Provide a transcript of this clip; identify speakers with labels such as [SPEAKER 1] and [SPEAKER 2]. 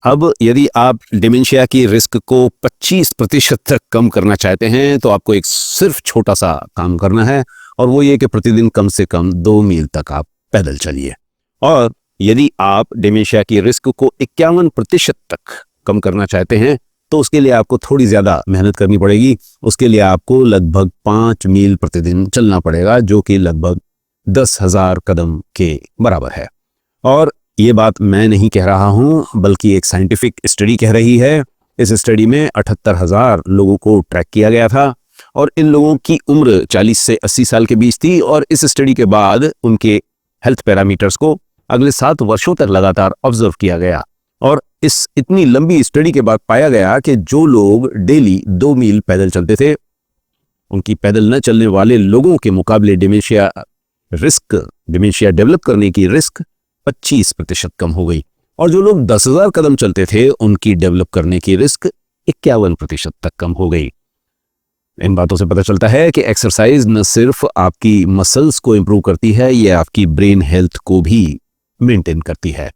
[SPEAKER 1] अब यदि आप डिमेंशिया की रिस्क को 25% तक कम करना चाहते हैं तो आपको एक सिर्फ छोटा सा काम करना है, और वो ये कि प्रतिदिन कम से कम 2 मील तक आप पैदल चलिए। और यदि आप डिमेंशिया की रिस्क को 51% तक कम करना चाहते हैं तो उसके लिए आपको थोड़ी ज़्यादा मेहनत करनी पड़ेगी। उसके लिए आपको लगभग 5 मील प्रतिदिन चलना पड़ेगा, जो कि लगभग 10,000 कदम के बराबर है। और ये बात मैं नहीं कह रहा हूं, बल्कि एक साइंटिफिक स्टडी कह रही है। इस स्टडी में 78,000 लोगों को ट्रैक किया गया था और इन लोगों की उम्र 40 से 80 साल के बीच थी, और इस स्टडी के बाद उनके हेल्थ पैरामीटर्स को अगले 7 वर्षों तक लगातार ऑब्जर्व किया गया। और इस इतनी लंबी स्टडी के बाद पाया गया कि जो लोग डेली 2 मील पैदल चलते थे, उनकी पैदल न चलने वाले लोगों के मुकाबले डिमेंशिया डेवलप करने की रिस्क 25% कम हो गई। और जो लोग 10,000 कदम चलते थे, उनकी डेवलप करने की रिस्क 51% तक कम हो गई। इन बातों से पता चलता है कि एक्सरसाइज न सिर्फ आपकी मसल्स को इंप्रूव करती है, यह आपकी ब्रेन हेल्थ को भी मेंटेन करती है।